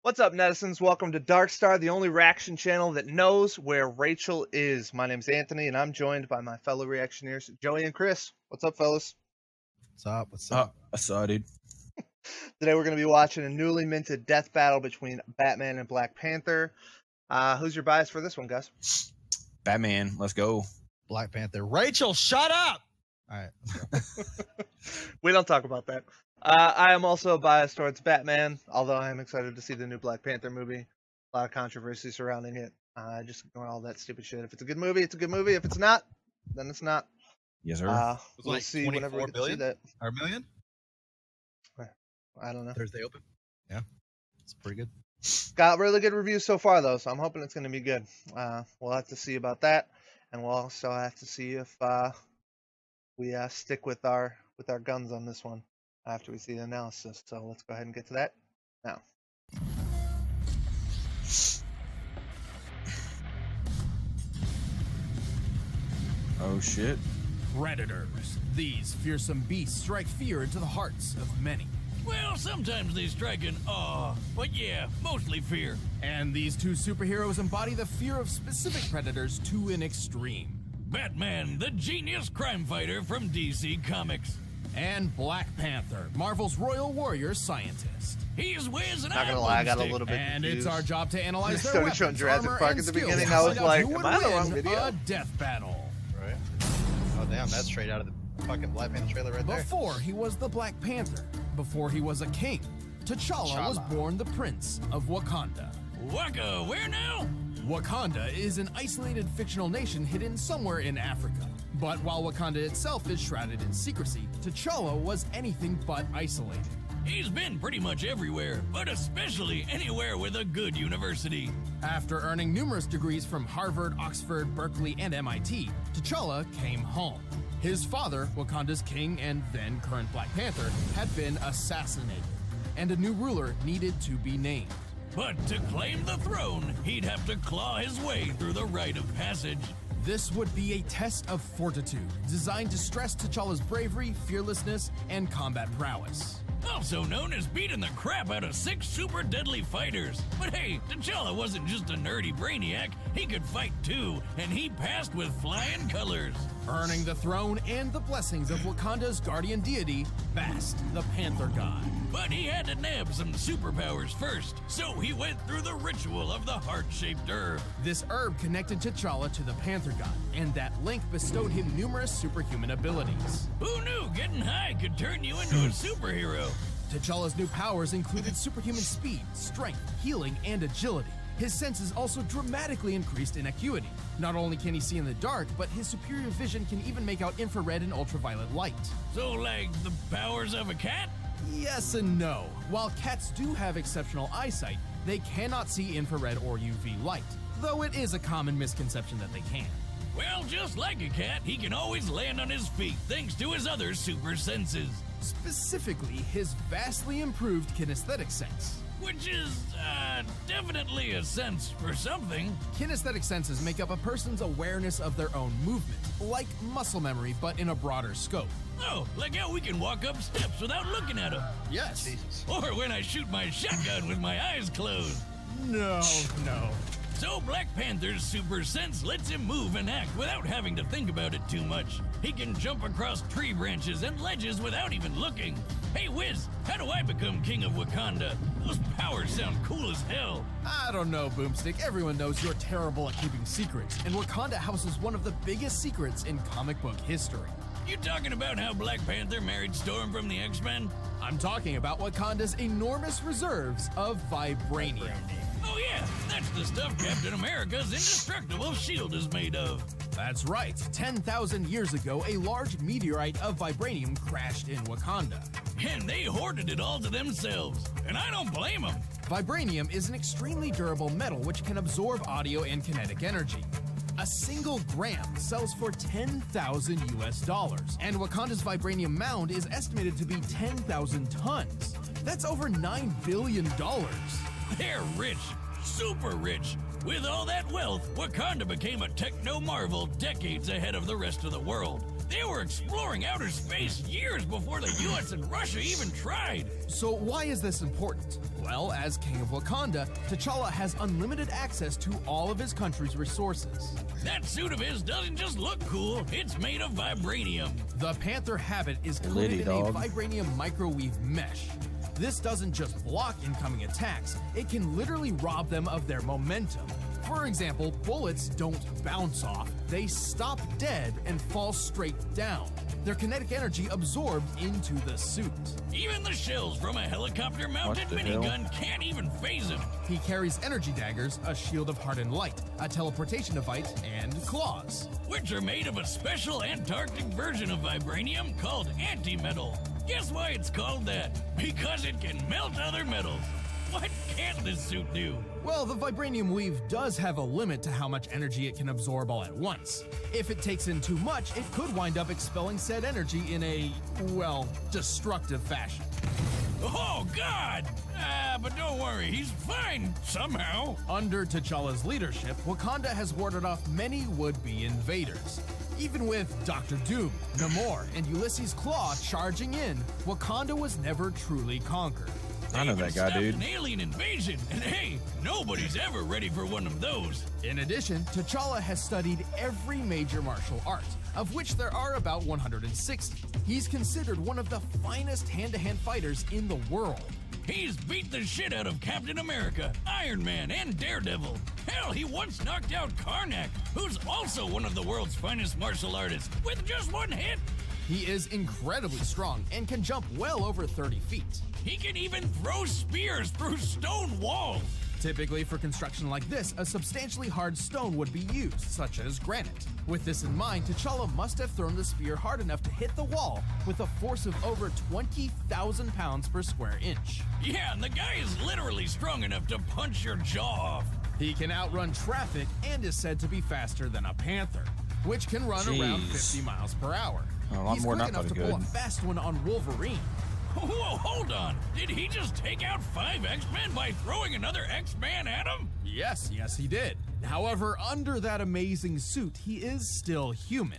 What's up, netizens? Welcome to DarkStar, the only reaction channel that knows where Rachel is. My name's Anthony, and I'm joined by my fellow reactioneers, Joey and Chris. What's up, fellas? What's up? What's up? I saw it, dude. Today we're going to be watching a newly minted death battle between Batman and Black Panther. Who's your bias for this one, guys? Batman, let's go. Black Panther. Rachel, shut up! All right, let's go. We don't talk about that. I am also biased towards Batman, although I am excited to see the new Black Panther movie. A lot of controversy surrounding it. Just ignore all that stupid shit. If it's a good movie, it's a good movie. If it's not, then it's not. Yes, sir. We'll like see whenever we get to see that. Or million? I don't know. Thursday open? Yeah. It's pretty good. Got really good reviews so far, though, so I'm hoping it's going to be good. We'll have to see about that, and we'll also have to see if we stick with our guns on this one after we see the analysis. So let's go ahead and get to that now. Oh, shit. Predators. These fearsome beasts strike fear into the hearts of many. Well, sometimes they strike an awe, but yeah, mostly fear. And these two superheroes embody the fear of specific predators to an extreme. Batman, the genius crime fighter from DC Comics. And Black Panther, Marvel's royal warrior scientist. He's wears an Not gonna lie, I got a little bit And confused. it's our job to analyze They their started showing weapons, Jurassic armor, Park and at the skills beginning. to I was find out like, who am would I the wrong win video? a death battle. Right. Oh, damn, that's straight out of the fucking Black Panther trailer right there. Before he was the Black Panther, before he was a king, T'Challa was born the Prince of Wakanda. Waka, where now? Wakanda is an isolated fictional nation hidden somewhere in Africa. But while Wakanda itself is shrouded in secrecy, T'Challa was anything but isolated. He's been pretty much everywhere, but especially anywhere with a good university. After earning numerous degrees from Harvard, Oxford, Berkeley, and MIT, T'Challa came home. His father, Wakanda's king and then current Black Panther, had been assassinated, and a new ruler needed to be named. But to claim the throne, he'd have to claw his way through the rite of passage. This would be a test of fortitude, designed to stress T'Challa's bravery, fearlessness, and combat prowess. Also known as beating the crap out of 6 super deadly fighters. But hey, T'Challa wasn't just a nerdy brainiac, he could fight too, and he passed with flying colors. Earning the throne and the blessings of Wakanda's guardian deity, Bast, the Panther God. But he had to nab some superpowers first, so he went through the ritual of the heart-shaped herb. This herb connected T'Challa to the Panther God, and that link bestowed him numerous superhuman abilities. Who knew getting high could turn you into a superhero? T'Challa's new powers included superhuman speed, strength, healing, and agility. His senses also dramatically increased in acuity. Not only can he see in the dark, but his superior vision can even make out infrared and ultraviolet light. So like the powers of a cat? Yes and no. While cats do have exceptional eyesight, they cannot see infrared or UV light, though it is a common misconception that they can. Well, just like a cat, he can always land on his feet thanks to his other super senses. Specifically, his vastly improved kinesthetic sense. Which is, definitely a sense for something. Kinesthetic senses make up a person's awareness of their own movement, like muscle memory, but in a broader scope. Oh, like how we can walk up steps without looking at them. Yes. Jesus. Or when I shoot my shotgun with my eyes closed. No. So Black Panther's super sense lets him move and act without having to think about it too much. He can jump across tree branches and ledges without even looking. Hey Wiz, how do I become king of Wakanda? Those powers sound cool as hell. I don't know, Boomstick. Everyone knows you're terrible at keeping secrets, and Wakanda houses one of the biggest secrets in comic book history. You talking about how Black Panther married Storm from the X-Men? I'm talking about Wakanda's enormous reserves of vibranium. Oh yeah, that's the stuff Captain America's indestructible shield is made of. That's right. 10,000 years ago, a large meteorite of vibranium crashed in Wakanda. And they hoarded it all to themselves. And I don't blame them. Vibranium is an extremely durable metal which can absorb audio and kinetic energy. A single gram sells for $10,000 US, and Wakanda's vibranium mound is estimated to be 10,000 tons. That's over $9 billion. They're rich, super rich. With all that wealth, Wakanda became a techno-marvel decades ahead of the rest of the world. They were exploring outer space years before the US and Russia even tried. So why is this important? Well, as King of Wakanda, T'Challa has unlimited access to all of his country's resources. That suit of his doesn't just look cool, it's made of vibranium. The Panther habit is coated Liddy, in dog. a vibranium microwave mesh. This doesn't just block incoming attacks, it can literally rob them of their momentum. For example, bullets don't bounce off, they stop dead and fall straight down. Their kinetic energy absorbed into the suit. Even the shells from a helicopter-mounted What the hell? minigun can't even phase him. He carries energy daggers, a shield of hardened light, a teleportation device, and claws. Which are made of a special Antarctic version of vibranium called antimetal. Guess why it's called that? Because it can melt other metals. What can't this suit do? Well, the vibranium weave does have a limit to how much energy it can absorb all at once. If it takes in too much, it could wind up expelling said energy in a, well, destructive fashion. Oh, God! But don't worry, he's fine, somehow. Under T'Challa's leadership, Wakanda has warded off many would-be invaders. Even with Dr. Doom, Namor, and Ulysses Claw charging in, Wakanda was never truly conquered. I know They that even guy, stopped dude. an alien invasion, and hey, nobody's ever ready for one of those. In addition, T'Challa has studied every major martial art, of which there are about 160. He's considered one of the finest hand-to-hand fighters in the world. He's beat the shit out of Captain America, Iron Man, and Daredevil. Hell, he once knocked out Karnak, who's also one of the world's finest martial artists, with just one hit. He is incredibly strong and can jump well over 30 feet. He can even throw spears through stone walls. Typically for construction like this, a substantially hard stone would be used, such as granite. With this in mind, T'Challa must have thrown the spear hard enough to hit the wall with a force of over 20,000 pounds per square inch. Yeah, and the guy is literally strong enough to punch your jaw off. He can outrun traffic and is said to be faster than a panther, which can run around Jeez. 50 miles per hour. A lot He's more than quick I enough thought to he pull a could. fast one on Wolverine. Whoa, hold on. Did he just take out 5 X-Men by throwing another X-Man at him? Yes, he did. However, under that amazing suit, he is still human.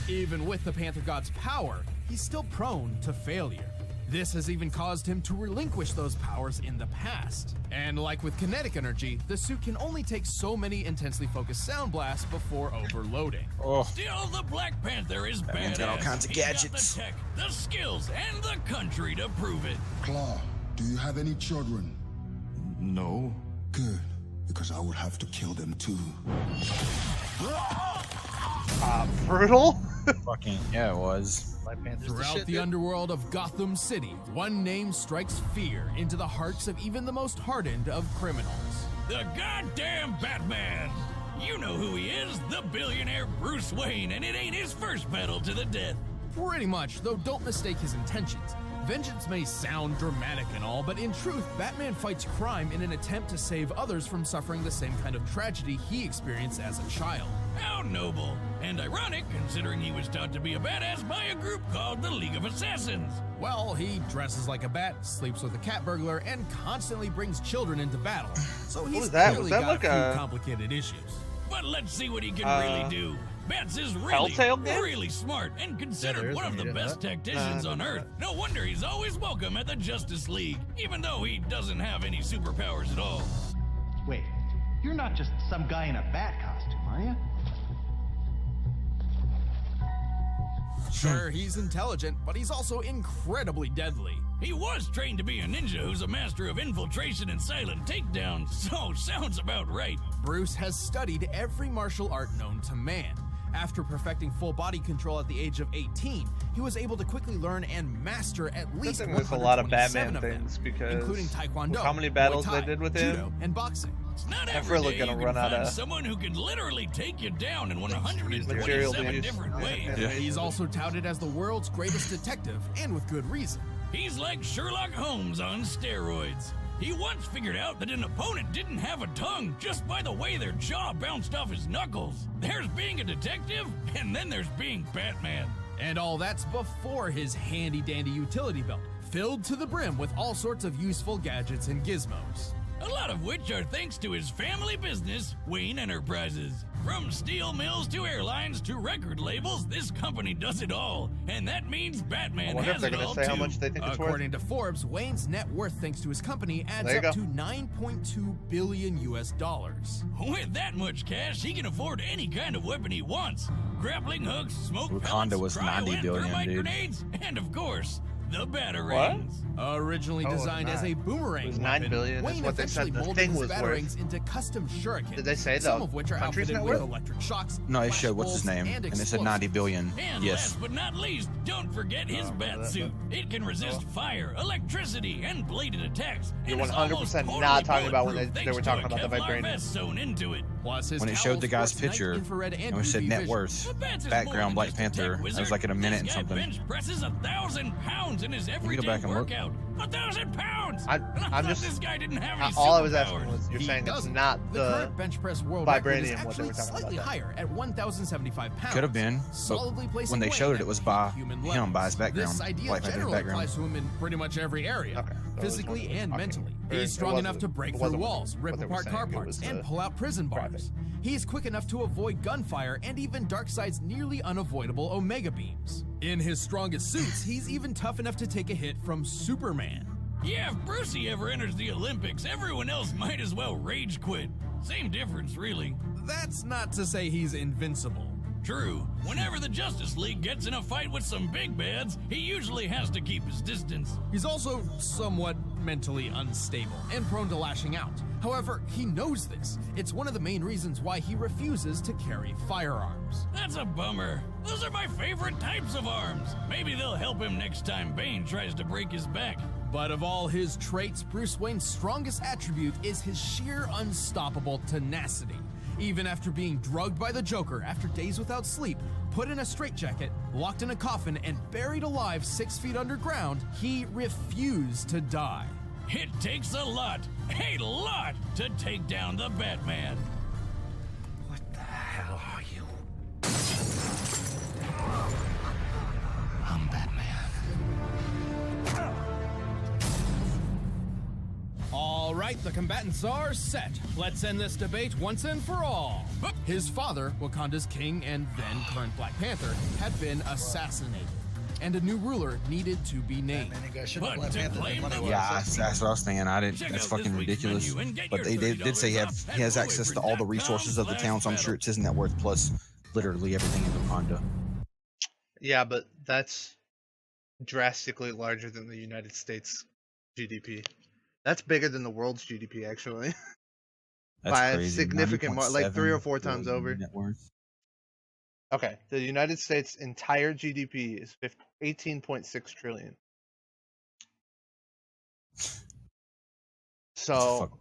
Even with the Panther God's power, he's still prone to failure. This has even caused him to relinquish those powers in the past. And like with kinetic energy, the suit can only take so many intensely focused sound blasts before overloading. Oh, Still, the Black Panther is Batman's badass. got all kinds of He's gadgets. got the tech, the skills, and the country to prove it. Claw, do you have any children? no. Good, because I would have to kill them too. Brutal. Fucking, yeah, it was. Black Panther's the Throughout shit, the dude. underworld of Gotham City, one name strikes fear into the hearts of even the most hardened of criminals. The goddamn Batman! You know who he is, the billionaire Bruce Wayne, and it ain't his first battle to the death. Pretty much, though don't mistake his intentions. Vengeance may sound dramatic and all, but in truth, Batman fights crime in an attempt to save others from suffering the same kind of tragedy he experienced as a child. How noble. And ironic, considering he was taught to be a badass by a group called the League of Assassins. Well, he dresses like a bat, sleeps with a cat burglar, and constantly brings children into battle. So he's was that? clearly Was that got like a a- few complicated issues. But let's see what he can really do. Bats is really, Telltale game? really smart and there considered is one of one, the you didn't best know tacticians on Earth. No wonder he's always welcome at the Justice League, even though he doesn't have any superpowers at all. Wait, you're not just some guy in a bat costume, are you? Sure, he's intelligent, but he's also incredibly deadly. He was trained to be a ninja who's a master of infiltration and silent takedown, so sounds about right. Bruce has studied every martial art known to man. After perfecting full body control at the age of 18, he was able to quickly learn and master at least think there's a lot of 127 Batman of them, things because including Taekwondo, how many battles Muay they Thai, did with him? judo, and boxing. It's not I'm every really day gonna you can run out find of someone who can literally take you down in material 127 to use. different ways. Yeah. He's also touted as the world's greatest detective, and with good reason. He's like Sherlock Holmes on steroids. He once figured out that an opponent didn't have a tongue just by the way their jaw bounced off his knuckles. There's being a detective, and then there's being Batman. And all that's before his handy-dandy utility belt, filled to the brim with all sorts of useful gadgets and gizmos. A lot of which are thanks to his family business, Wayne Enterprises. From steel mills to airlines to record labels, this company does it all. And that means I Batman wonder if has they're it gonna all say too. how much they think it's worth. According to Forbes, Wayne's net worth thanks to his company adds There you up go. to $9.2 billion US. With that much cash, he can afford any kind of weapon he wants. Grappling hooks, smoke Wakanda pellets, was cryo 90 and billion, thermite dude. grenades, and of course, the batarangs. Originally Oh, designed as nine. a boomerang It was $9 weapon, billion is Wayne what they eventually said the molded thing his was worth. batarangs into custom shurikens. Did they say some the of which are country's outfitted net with worth? electric shocks, No, it flash showed what's his bolts, name, and and it said 90 explosives. billion. And Yes. last but not least, don't forget his bat suit. It can resist fire, electricity, and bladed attacks. You're and is 100% almost not totally talking about when bulletproof they thanks were to talking a about the Kevlar vibranium. vest sewn into it. Plus, his When it cowl showed the guy's sports night picture, infrared and and it said UV net vision. worth, The Bats is more background than Black just a tech Panther, it was wizard. like in a minute This and guy something. bench presses 1,000 pounds in his go everyday back and look. workout. 1,000 pounds! I'm thought just- this guy didn't have any All I was asking superpowers. was, you're He saying it's doesn't. not The the current bench press world record is vibranium what they actually were talking slightly about. higher at 1,075 pounds. Could have been, solidly but placing when they Wayne showed it, at it was peak by human him, levels. by his background, This idea Black Panther's generally background. applies to him in pretty much every area, Okay, so it was physically when it was and talking. mentally. Or He's it strong enough wasn't- to break it through wasn't walls, what rip they were apart saying, car it parts, was, and pull out prison graphic. bars. He's quick enough to avoid gunfire and even Darkseid's nearly unavoidable Omega beams. In his strongest suits, he's even tough enough to take a hit from Superman. Yeah, if Brucey ever enters the Olympics, everyone else might as well rage quit. Same difference, really. That's not to say he's invincible. True, whenever the Justice League gets in a fight with some big bads, he usually has to keep his distance. He's also somewhat mentally unstable and prone to lashing out. However, he knows this. It's one of the main reasons why he refuses to carry firearms. That's a bummer. Those are my favorite types of arms. Maybe they'll help him next time Bane tries to break his back. But of all his traits, Bruce Wayne's strongest attribute is his sheer unstoppable tenacity. Even after being drugged by the Joker after days without sleep, put in a straitjacket, locked in a coffin, and buried alive 6 feet underground, he refused to die. It takes a lot, to take down the Batman. What the hell are you? I'm Batman. All right, the combatants are set. Let's end this debate once and for all. His father, Wakanda's king and then current Black Panther, had been assassinated, and a new ruler needed to be named. Man, you guys should But have Black to Panther claim money. the- was Yeah, it? that's what I was thinking. I didn't. Check That's out this fucking week's ridiculous. menu and get But your they did say he, $30 he has off access to all the resources of the town, so I'm sure it's his net worth plus literally everything in Wakanda. Yeah, but that's drastically larger than the United States GDP. That's bigger than the world's GDP, actually. That's By a crazy. significant like 3 or 4 times 90.7 over. net worth. Okay, the United States' entire GDP is 18.6 trillion. So Fuck.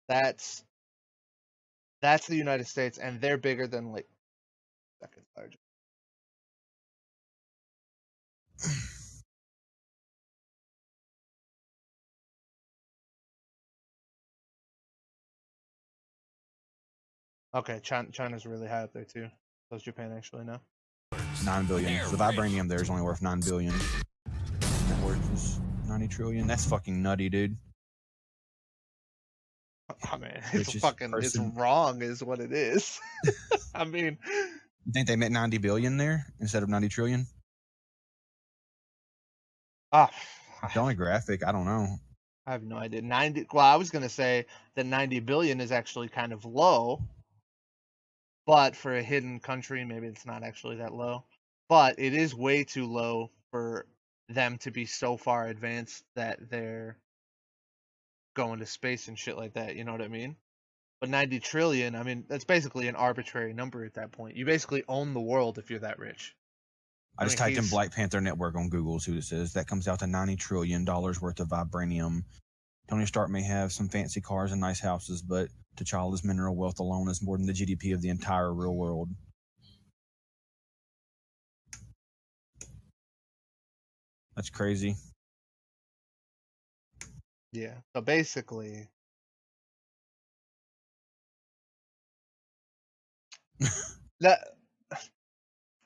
that's the United States, and they're bigger than like second largest. Okay, China's really high up there too. So is Japan actually now. 9 billion. They're The vibranium there is only worth 9 billion. Net worth is 90 trillion. That's fucking nutty, dude. I mean, Which it's is fucking person- it's wrong, is what it is. I mean, You think they meant 90 billion there instead of 90 trillion? ah, The only graphic, I don't know. I have no idea. 90. Well, I was gonna say that 90 billion is actually kind of low, but for a hidden country, maybe it's not actually that low. But it is way too low for them to be so far advanced that they're going to space and shit like that. You know what I mean? But 90 trillion, I mean, that's basically an arbitrary number at that point. You basically own the world if you're that rich. I just mean, typed in he's- Black Panther Network on Google, see what it says. That comes out to $90 trillion worth of vibranium. Tony Stark may have some fancy cars and nice houses, but T'Challa's mineral wealth alone is more than the GDP of the entire real world. That's crazy. Yeah. So basically, that.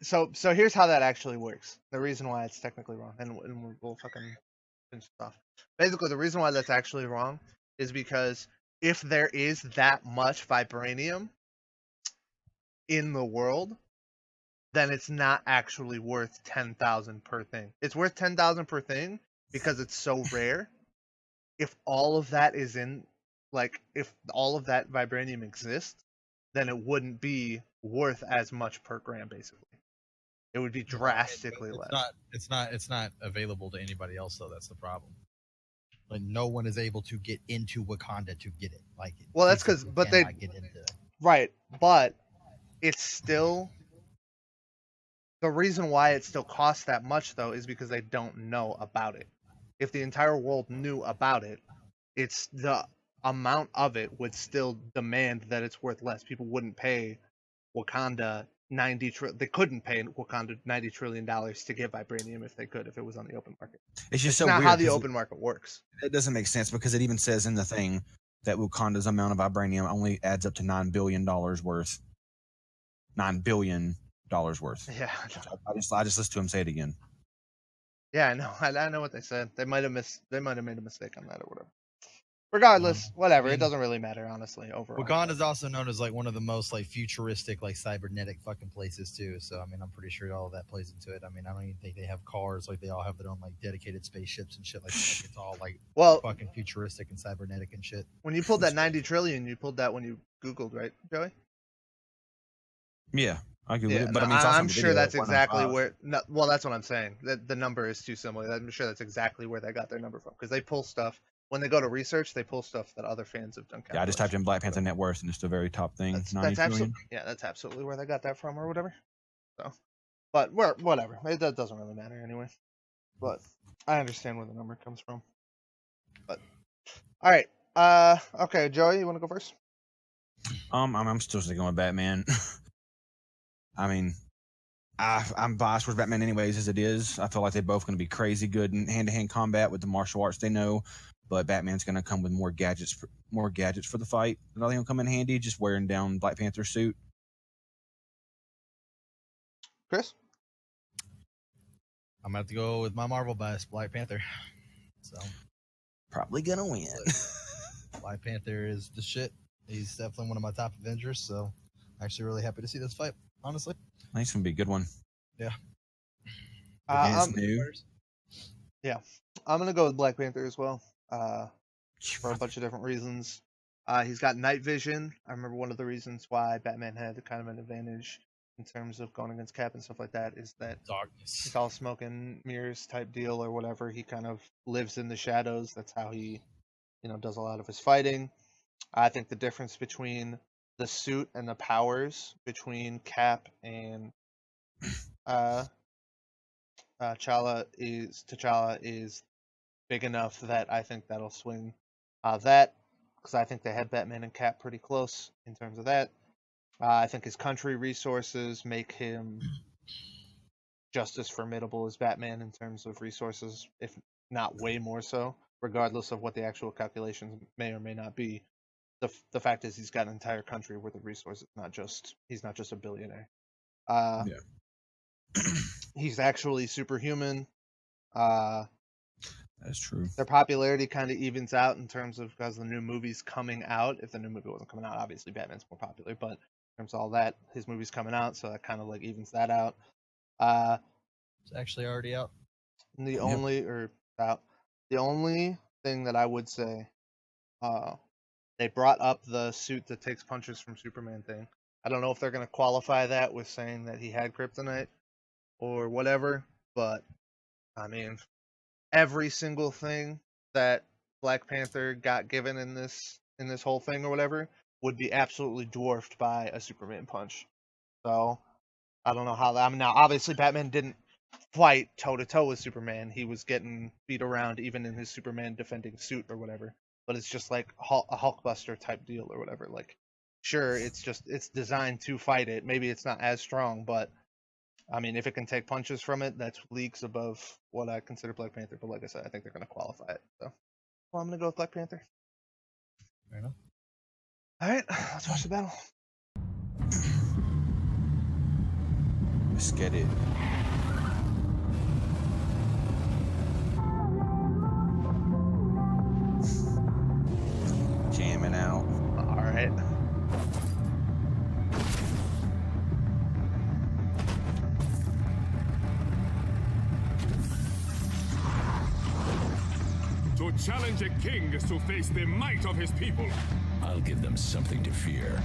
So here's how that actually works. The reason why it's technically wrong, and we'll fucking finish this off. Basically, the reason why that's actually wrong is because if there is that much vibranium in the world, then it's not actually worth 10,000 per thing. It's worth 10,000 per thing because it's so rare. If all of that is in, like, if all of that vibranium exists, then it wouldn't be worth as much per gram, basically. It would be drastically less. It's not available to anybody else, though. That's the problem. Like, no one is able to get into Wakanda to get it. Like, well, that's because, but they, get into... right, but it's still, the reason why it still costs that much, though, is because they don't know about it. If the entire world knew about it, it's the amount of it would still demand that it's worth less. People wouldn't pay Wakanda they couldn't pay Wakanda $90 trillion to get vibranium if they could, if it was on the open market. It's just It's so not weird how the open market works. It doesn't make sense because it even says in the thing that Wakanda's amount of vibranium only adds up to $9 billion worth. $9 billion worth. Yeah. I just listened to him say it again. Yeah, I know. I know what they said. They might have made a mistake on that or whatever. Regardless, whatever. It doesn't really matter, honestly, overall. Wakanda is also known as like one of the most like futuristic, like cybernetic fucking places too. So I mean, I'm pretty sure all of that plays into it. I mean, I don't even think they have cars. Like they all have their own like dedicated spaceships and shit. Like it's all like fucking futuristic and cybernetic and shit. When you pulled that 90 trillion, you pulled that when you Googled, right, Joey? Yeah, I Googled it, but no, I mean, it's also I'm sure that's exactly 105. where. No, well, that's what I'm saying. The number is too similar. I'm sure that's exactly where they got their number from because they pull stuff. When they go to research, they pull stuff that other fans have done. Yeah, I just typed in Black Panther net worth and it's the very top thing. That's absolutely where they got that from or whatever. So, but whatever. That doesn't really matter anyway. But I understand where the number comes from. But all right. Okay, Joey, you want to go first? I'm still sticking with Batman. I mean, I'm biased towards Batman anyways, as it is. I feel like they're both going to be crazy good in hand-to-hand combat with the martial arts they know. But Batman's going to come with more gadgets for the fight. I think he'll come in handy, just wearing down Black Panther's suit. Chris? I'm going to have to go with my Marvel bias, Black Panther. So probably going to win. Black Panther is the shit. He's definitely one of my top Avengers, so I'm actually really happy to see this fight, honestly. I think it's going to be a good one. Yeah. Yeah. I'm going to go with Black Panther as well. For a bunch of different reasons. He's got night vision. I remember one of the reasons why Batman had kind of an advantage in terms of going against Cap and stuff like that is that darkness. It's all smoke and mirrors type deal or whatever. He kind of lives in the shadows. That's how he, does a lot of his fighting. I think the difference between the suit and the powers between Cap and T'Challa is big enough that I think that'll swing that, because I think they had Batman and Cap pretty close in terms of that. I think his country resources make him just as formidable as Batman in terms of resources, if not way more so, regardless of what the actual calculations may or may not be. The fact is he's got an entire country worth of resources, he's not just a billionaire. He's actually superhuman. That's true. Their popularity kind of evens out in terms of because the new movie's coming out. If the new movie wasn't coming out, obviously Batman's more popular. But in terms of all that, his movie's coming out, so that kind of like evens that out. It's actually already out. The only thing that I would say, they brought up the suit that takes punches from Superman thing. I don't know if they're going to qualify that with saying that he had kryptonite or whatever, but I mean, every single thing that Black Panther got given in this whole thing or whatever would be absolutely dwarfed by a Superman punch. So I don't know how that. I mean, now obviously Batman didn't fight toe to toe with Superman. He was getting beat around even in his Superman defending suit or whatever. But it's just like a Hulkbuster type deal or whatever. Like, sure, it's designed to fight it. Maybe it's not as strong, but I mean, if it can take punches from it, that's leagues above what I consider Black Panther. But like I said, I think they're going to qualify it. So, well, I'm going to go with Black Panther. Fair enough. All right, let's watch the battle. Let's get it. challenge a king is to face the might of his people. I'll give them something to fear.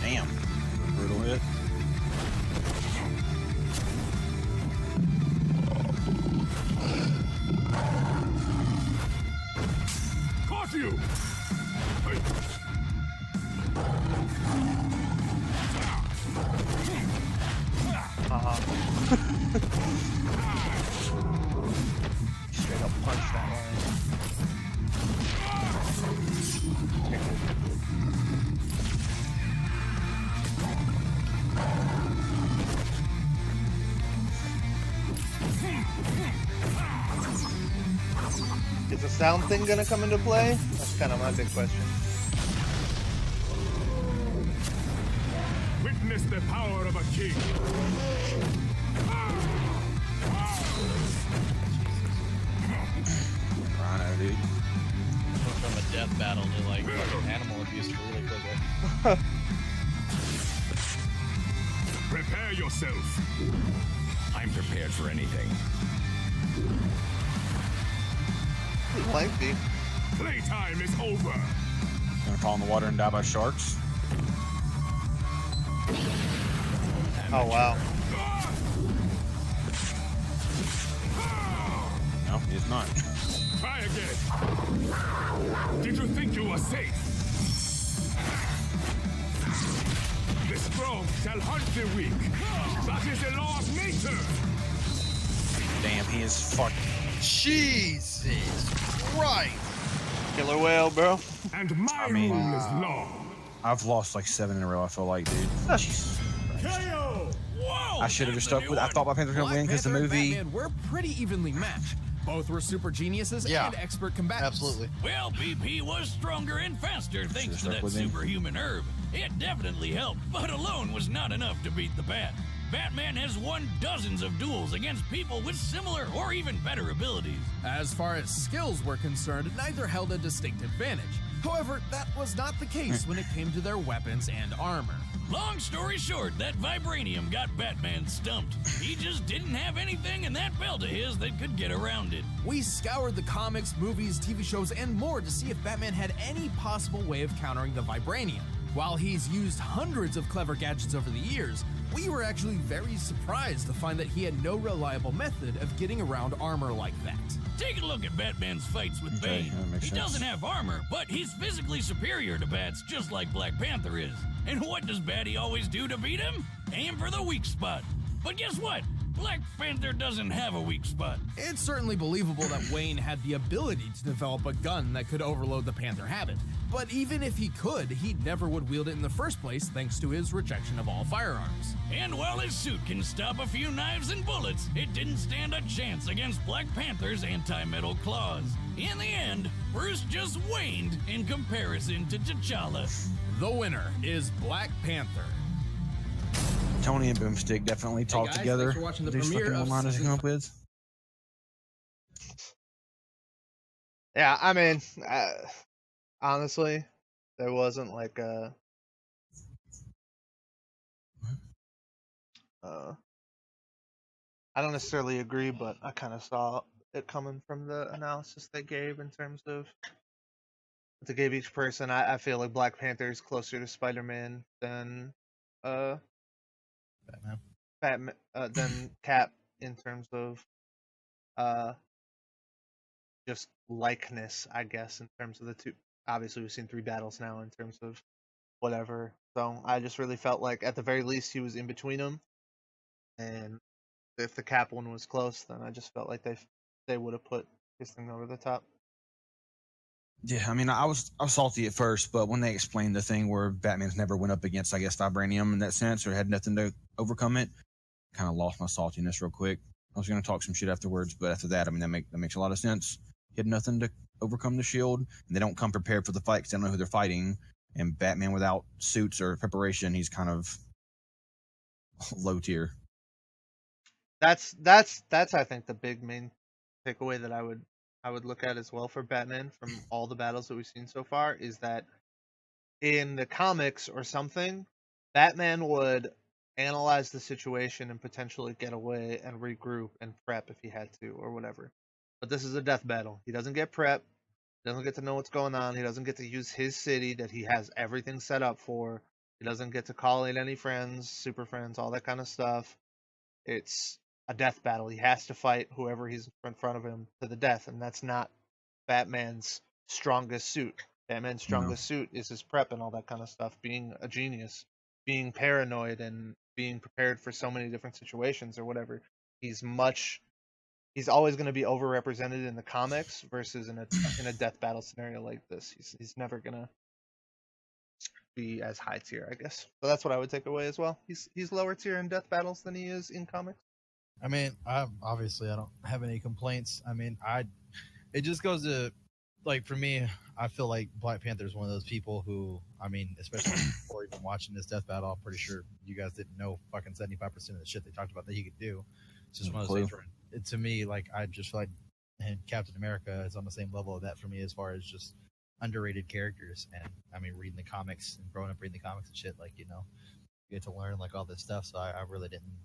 Damn. Brutal hit. Caught you! Straight up punch that line. Is the sound thing gonna come into play? That's kind of my big question. Witness the power of a king. Rhino, dude. Went from a death battle to like fucking animal abuse really quickly. Prepare yourself. I'm prepared for anything. Lengthy. Playtime is over. Gonna fall in the water and die by sharks. Oh wow. No, he's not. Try again. Did you think you were safe? The strong shall hunt the weak. That is the law of nature. Damn, he is fucking. Jesus Christ! Killer whale, bro. And my mean- rule is long. I've lost like 7 in a row, I feel like, dude. Jesus. KO! Whoa! I should have just stuck with. I thought Black Panther was gonna Black win because the Panther and movie. Batman were pretty evenly matched. Both were super geniuses Yeah. and expert combatants. Absolutely. Well, BP was stronger and faster thanks to stuck that with him. superhuman herb. It definitely helped, but alone was not enough to beat the Bat. Batman has won dozens of duels against people with similar or even better abilities. As far as skills were concerned, neither held a distinct advantage. However, that was not the case when it came to their weapons and armor. Long story short, that vibranium got Batman stumped. He just didn't have anything in that belt of his that could get around it. We scoured the comics, movies, TV shows, and more to see if Batman had any possible way of countering the vibranium. While he's used hundreds of clever gadgets over the years, we were actually very surprised to find that he had no reliable method of getting around armor like that. Take a look at Batman's fights with Okay, Bane. that makes He sense. doesn't have armor, but he's physically superior to Bats, just like Black Panther is. And what does Batty always do to beat him? Aim for the weak spot. But guess what? Black Panther doesn't have a weak spot. It's certainly believable that Wayne had the ability to develop a gun that could overload the Panther habit. But even if he could, he never would wield it in the first place thanks to his rejection of all firearms. And while his suit can stop a few knives and bullets, it didn't stand a chance against Black Panther's anti-metal claws. In the end, Bruce just waned in comparison to T'Challa. The winner is Black Panther. Tony and Boomstick definitely talk guys, together. thanks for watching the These premiere fucking of one-liners they season- come up with. Yeah, I mean, honestly, there wasn't like a. I don't necessarily agree, but I kind of saw it coming from the analysis they gave in terms of what they gave each person. I feel like Black Panther is closer to Spider-Man than Batman. than Cap in terms of just likeness, I guess, in terms of the two. Obviously, we've seen 3 battles now in terms of whatever. So I just really felt like at the very least he was in between them, and if the Cap one was close, then I just felt like they would have put his thing over the top. Yeah, I mean, I was salty at first, but when they explained the thing where Batman's never went up against, I guess, vibranium in that sense, or had nothing to overcome it, kind of lost my saltiness real quick. I was going to talk some shit afterwards, but after that, I mean, that makes a lot of sense. He had nothing to overcome the shield, and they don't come prepared for the fight because they don't know who they're fighting. And Batman without suits or preparation, he's kind of low tier. That's I think the big main takeaway that I would look at as well for Batman from all the battles that we've seen so far is that in the comics or something, Batman would analyze the situation and potentially get away and regroup and prep if he had to or whatever. But this is a death battle. He doesn't get prep. He doesn't get to know what's going on. He doesn't get to use his city that he has everything set up for. He doesn't get to call in any friends, super friends, all that kind of stuff. It's a death battle. He has to fight whoever he's in front of him to the death, and that's not Batman's strongest suit. Batman's strongest suit is his prep and all that kind of stuff, being a genius, being paranoid, and being prepared for so many different situations or whatever. He's always going to be overrepresented in the comics versus in a death battle scenario like this. He's never going to be as high tier, I guess. So that's what I would take away as well. He's lower tier in death battles than he is in comics. I mean, I don't have any complaints. I mean, it just goes to, like, for me, I feel like Black Panther is one of those people who, I mean, especially before even watching this death battle, I'm pretty sure you guys didn't know fucking 75% of the shit they talked about that he could do. It's just one of those things where, to me, like, I just feel like Captain America is on the same level of that for me as far as just underrated characters. And I mean, reading the comics and growing up reading the comics and shit, like, you know, you get to learn like all this stuff. So I really didn't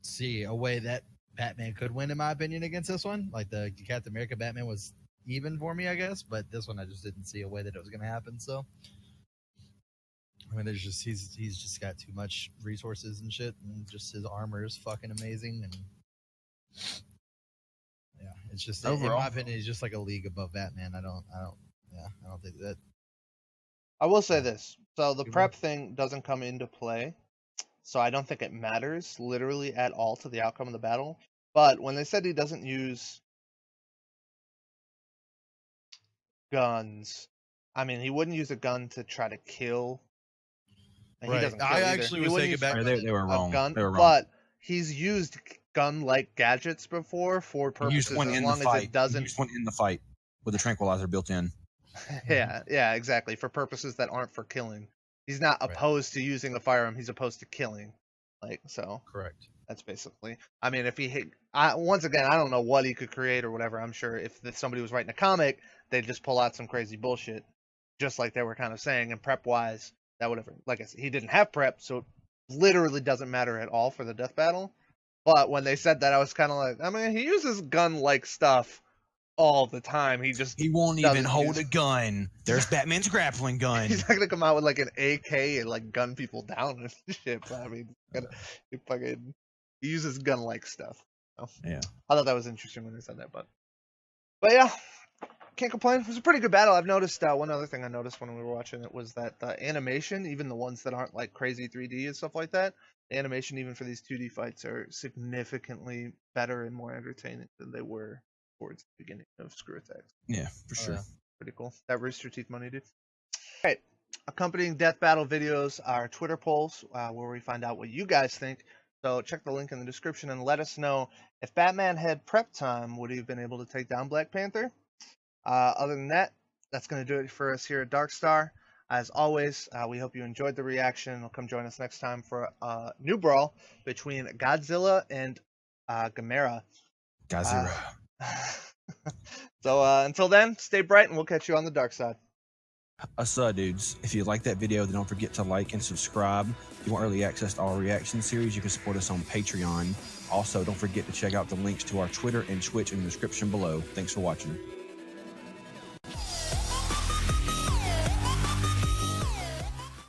see a way that Batman could win, in my opinion, against this one. Like the Captain America Batman was even for me, I guess, but this one I just didn't see a way that it was going to happen. So I mean, there's just he's just got too much resources and shit, and just his armor is fucking amazing. And yeah, it's just overall, in my opinion, he's just like a league above Batman. I don't think that. I will say this: so the prep thing doesn't come into play, so I don't think it matters literally at all to the outcome of the battle. But when they said he doesn't use guns, I mean, he wouldn't use a gun to try to kill. And right. He doesn't kill I either. actually was taking back. They were wrong. Gun, they were wrong. But he's used gun-like gadgets before for purposes as long as it doesn't. He used one in the fight with a tranquilizer built in. Yeah, exactly. For purposes that aren't for killing. He's not opposed to using a firearm. He's opposed to killing. Like, so. Correct. That's basically. I mean, if he hit, once again, I don't know what he could create or whatever. I'm sure if somebody was writing a comic, they'd just pull out some crazy bullshit, just like they were kind of saying. And prep wise, that would have, like I said, he didn't have prep, so it literally doesn't matter at all for the death battle. But when they said that, I was kind of like, I mean, he uses gun-like stuff all the time. He won't even hold a gun. There's Batman's grappling gun. He's not gonna come out with like an AK and like gun people down and shit. But I mean, he uses gun-like stuff. So, yeah, I thought that was interesting when they said that. But yeah, can't complain. It was a pretty good battle. I've noticed one other thing I noticed when we were watching it was that the animation, even the ones that aren't like crazy 3D and stuff like that, the animation even for these 2D fights are significantly better and more entertaining than they were towards the beginning of Screw Attacks. Yeah, for sure. Yeah. Pretty cool. That Rooster Teeth money, dude. All right. Accompanying death battle videos are Twitter polls where we find out what you guys think. So check the link in the description and let us know if Batman had prep time, would he have been able to take down Black Panther? Other than that, that's going to do it for us here at DarkStar. As always, we hope you enjoyed the reaction. Come join us next time for a new brawl between Godzilla and Gamera. Godzilla. So until then, stay bright, and we'll catch you on the dark side. Dudes, if you like that video, then don't forget to like and subscribe. If you want early access to our reaction series, you can support us on Patreon. Also, don't forget to check out the links to our Twitter and Twitch in the description below. Thanks for watching.